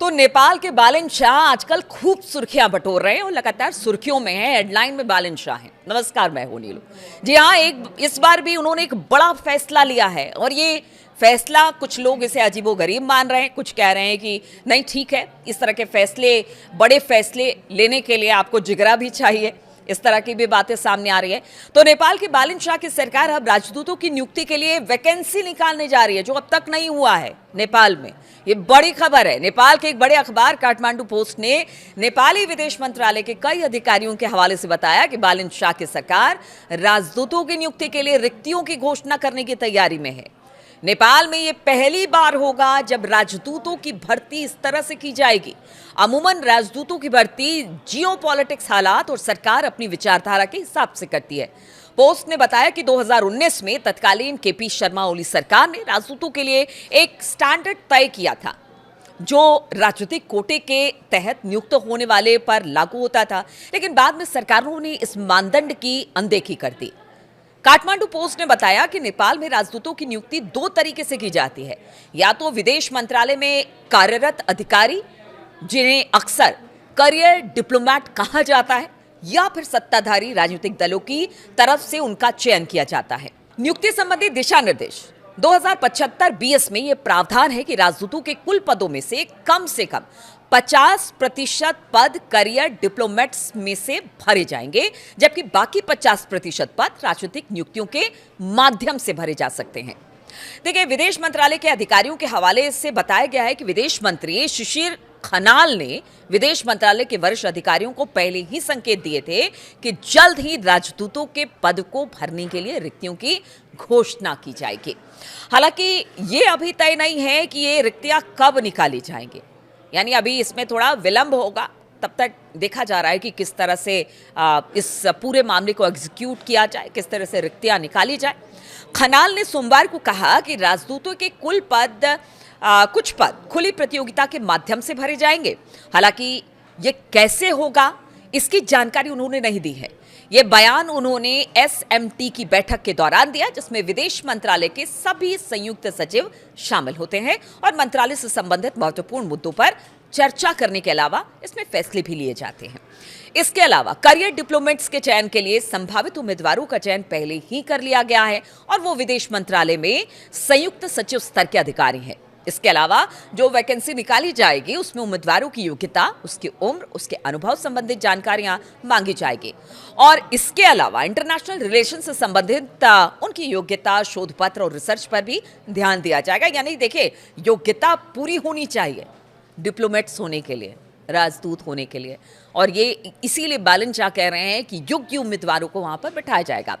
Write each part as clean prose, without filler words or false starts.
तो नेपाल के बालिन शाह आजकल खूब सुर्खियां बटोर रहे हैं और लगातार सुर्खियों में है। हेडलाइन में बालिन शाह हैं। नमस्कार, मैं हूं नीलू। जी हाँ, इस बार भी उन्होंने एक बड़ा फैसला लिया है और ये फैसला कुछ लोग इसे अजीबोगरीब मान रहे हैं, कुछ कह रहे हैं कि नहीं ठीक है। इस तरह के फैसले, बड़े फैसले लेने के लिए आपको जिगरा भी चाहिए। इस तरह की भी बातें सामने आ रही है। तो नेपाल की बालिन शाह की सरकार अब राजदूतों की नियुक्ति के लिए वैकेंसी निकालने जा रही है, जो अब तक नहीं हुआ है नेपाल में। ये बड़ी खबर है। नेपाल के एक बड़े अखबार काठमांडू पोस्ट ने नेपाली विदेश मंत्रालय के कई अधिकारियों के हवाले से बताया कि बालिन शाह की सरकार राजदूतों की नियुक्ति के लिए रिक्तियों की घोषणा करने की तैयारी में है। नेपाल में यह पहली बार होगा जब राजदूतों की भर्ती इस तरह से की जाएगी। अमूमन राजदूतों की भर्ती जियोपॉलिटिक्स हालात और सरकार अपनी विचारधारा के हिसाब से करती है। पोस्ट ने बताया कि 2019 में तत्कालीन केपी शर्मा ओली सरकार ने राजदूतों के लिए एक स्टैंडर्ड तय किया था, जो राजनीतिक कोटे के तहत नियुक्त होने वाले पर लागू होता था, लेकिन बाद में सरकारों ने इस मानदंड की अनदेखी कर दी। काठमांडू पोस्ट ने बताया कि नेपाल में राजदूतों की नियुक्ति दो तरीके से की जाती है। या तो विदेश मंत्रालय में कार्यरत अधिकारी, जिन्हें अक्सर करियर डिप्लोमेट कहा जाता है, या फिर सत्ताधारी राजनीतिक दलों की तरफ से उनका चयन किया जाता है। नियुक्ति संबंधी दिशा निर्देश 2075 बीएस में यह प्रावधान है कि राजदूतों के कुल पदों में से कम 50% पद करियर डिप्लोमेट्स में से भरे जाएंगे, जबकि बाकी 50% पद राजनीतिक नियुक्तियों के माध्यम से भरे जा सकते हैं। देखिए, विदेश मंत्रालय के अधिकारियों के हवाले से बताया गया है कि विदेश मंत्री शिशिर खनाल ने विदेश मंत्रालय के वरिष्ठ अधिकारियों को पहले ही संकेत दिए थे कि जल्द ही राजदूतों के पद को भरने के लिए रिक्तियों की घोषणा की जाएगी। हालांकि ये अभी तय नहीं है कि ये रिक्तियां कब निकाली जाएंगी, यानी अभी इसमें थोड़ा विलंब होगा। तब तक देखा जा रहा है कि किस तरह से इस पूरे मामले को एग्जीक्यूट किया जाए, किस तरह से रिक्तियां निकाली जाए। खनाल ने सोमवार को कहा कि राजदूतों के कुल पद कुछ पद खुली प्रतियोगिता के माध्यम से भरे जाएंगे। हालांकि ये कैसे होगा, इसकी जानकारी उन्होंने नहीं दी है। ये बयान उन्होंने एसएमटी की बैठक के दौरान दिया, जिसमें विदेश मंत्रालय के सभी संयुक्त सचिव शामिल होते हैं और मंत्रालय से संबंधित महत्वपूर्ण मुद्दों पर चर्चा करने के अलावा इसमें फैसले भी लिए जाते हैं। इसके अलावा करियर डिप्लोमेट्स के चयन के लिए संभावित उम्मीदवारों का चयन पहले ही कर लिया गया है और वो विदेश मंत्रालय में संयुक्त सचिव स्तर के अधिकारी हैं। इसके अलावा जो वैकेंसी निकाली जाएगी, उसमें उम्मीदवारों की योग्यता, उसकी उम्र, उसके अनुभव संबंधित जानकारियां मांगी जाएगी और इसके अलावा इंटरनेशनल रिलेशन से संबंधित उनकी योग्यता, शोध पत्र और रिसर्च पर भी ध्यान दिया जाएगा। यानी देखिए, योग्यता पूरी होनी चाहिए डिप्लोमेट्स होने के लिए, राजदूत होने के लिए, और ये इसीलिए बालिन शाह कह रहे हैं कि योग्य उम्मीदवारों को वहां पर बिठाया जाएगा।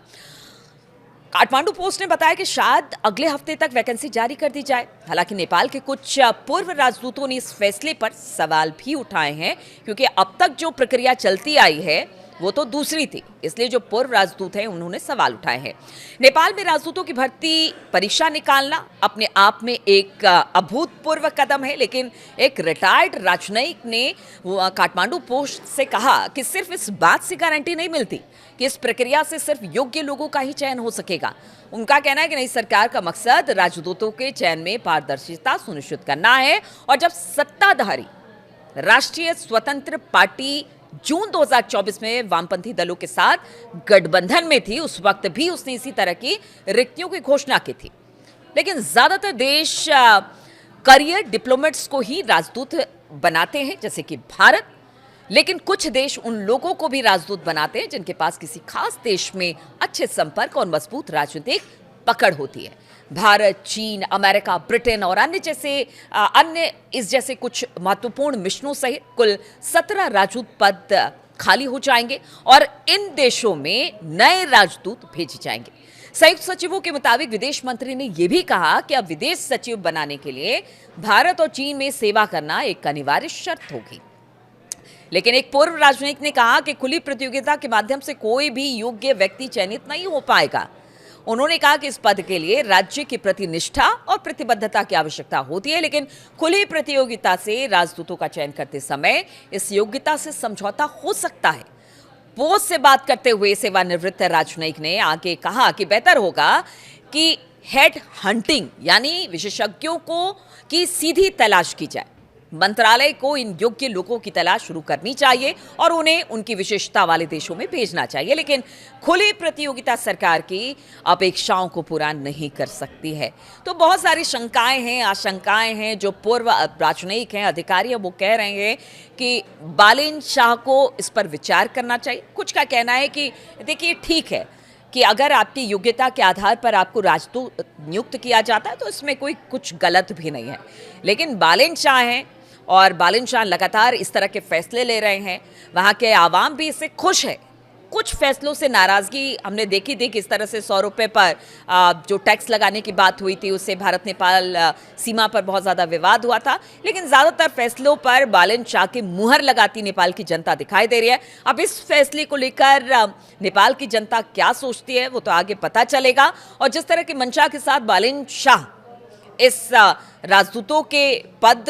काठमांडू पोस्ट ने बताया कि शायद अगले हफ्ते तक वैकेंसी जारी कर दी जाए। हालांकि नेपाल के कुछ पूर्व राजदूतों ने इस फैसले पर सवाल भी उठाए हैं, क्योंकि अब तक जो प्रक्रिया चलती आई है वो तो दूसरी थी, इसलिए जो पूर्व राजदूत हैं उन्होंने सवाल उठाए हैं। नेपाल में राजदूतों की भर्ती परीक्षा निकालना अपने आप में एक अभूतपूर्व कदम है, लेकिन एक रिटायर्ड राजनयिक ने काठमांडू पोस्ट से कहा कि सिर्फ इस बात से गारंटी नहीं मिलती कि इस प्रक्रिया से सिर्फ योग्य लोगों का ही चयन हो सकेगा। उनका कहना है कि नई सरकार का मकसद राजदूतों के चयन में पारदर्शिता सुनिश्चित करना है और जब सत्ताधारी राष्ट्रीय स्वतंत्र पार्टी जून 2024 में वामपंथी दलों के साथ गठबंधन में थी, उस वक्त भी उसने इसी तरह की रिक्तियों की घोषणा की थी। लेकिन ज्यादातर देश करियर डिप्लोमेट्स को ही राजदूत बनाते हैं, जैसे कि भारत, लेकिन कुछ देश उन लोगों को भी राजदूत बनाते हैं जिनके पास किसी खास देश में अच्छे संपर्क और मजबूत राजनीतिक पकड़ होती है। भारत, चीन, अमेरिका, ब्रिटेन और अन्य इस जैसे कुछ महत्वपूर्ण मिशनों सहित कुल 17 राजदूत पद खाली हो जाएंगे और इन देशों में नए राजदूत भेजे जाएंगे। संयुक्त सचिवों के मुताबिक विदेश मंत्री ने यह भी कहा कि अब विदेश सचिव बनाने के लिए भारत और चीन में सेवा करना एक अनिवार्य शर्त होगी। लेकिन एक पूर्व राजनयिक ने कहा कि खुली प्रतियोगिता के माध्यम से कोई भी योग्य व्यक्ति चयनित नहीं हो पाएगा। उन्होंने कहा कि इस पद के लिए राज्य के प्रति निष्ठा और प्रतिबद्धता की आवश्यकता होती है, लेकिन खुली प्रतियोगिता से राजदूतों का चयन करते समय इस योग्यता से समझौता हो सकता है। पोस्ट से बात करते हुए सेवानिवृत्त राजनयिक ने आगे कहा कि बेहतर होगा कि हेड हंटिंग यानी विशेषज्ञों को की सीधी तलाश की जाए। मंत्रालय को इन योग्य लोगों की तलाश शुरू करनी चाहिए और उन्हें उनकी विशेषता वाले देशों में भेजना चाहिए, लेकिन खुली प्रतियोगिता सरकार की अपेक्षाओं को पूरा नहीं कर सकती है। तो बहुत सारी शंकाएं हैं, आशंकाएं हैं। जो पूर्व राजनयिक हैं, अधिकारी हैं, वो कह रहे हैं कि बालिन शाह को इस पर विचार करना चाहिए। कुछ का कहना है कि देखिए, ठीक है कि अगर आपकी योग्यता के आधार पर आपको राजदूत नियुक्त किया जाता है तो इसमें कोई कुछ गलत भी नहीं है, लेकिन बालिन शाह हैं और बालिन शाह लगातार इस तरह के फैसले ले रहे हैं। वहाँ के आवाम भी इससे खुश है। कुछ फैसलों से नाराज़गी हमने देखी थी, किस तरह से 100 रुपये पर जो टैक्स लगाने की बात हुई थी, उससे भारत नेपाल सीमा पर बहुत ज़्यादा विवाद हुआ था, लेकिन ज़्यादातर फैसलों पर बालिन शाह की मुहर लगाती नेपाल की जनता दिखाई दे रही है। अब इस फैसले को लेकर नेपाल की जनता क्या सोचती है वो तो आगे पता चलेगा। और जिस तरह की मंशा के साथ बालिन शाह इस राजदूतों के पद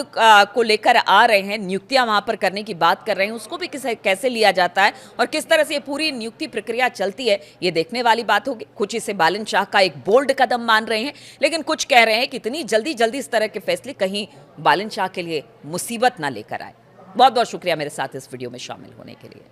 को लेकर आ रहे हैं, नियुक्तियां वहां पर करने की बात कर रहे हैं, उसको भी कैसे लिया जाता है और किस तरह से ये पूरी नियुक्ति प्रक्रिया चलती है, ये देखने वाली बात होगी। कुछ इसे बालिन शाह का एक बोल्ड कदम मान रहे हैं, लेकिन कुछ कह रहे हैं कि इतनी जल्दी जल्दी इस तरह के फैसले कहीं बालिन शाह के लिए मुसीबत ना लेकर आए। बहुत बहुत शुक्रिया मेरे साथ इस वीडियो में शामिल होने के लिए।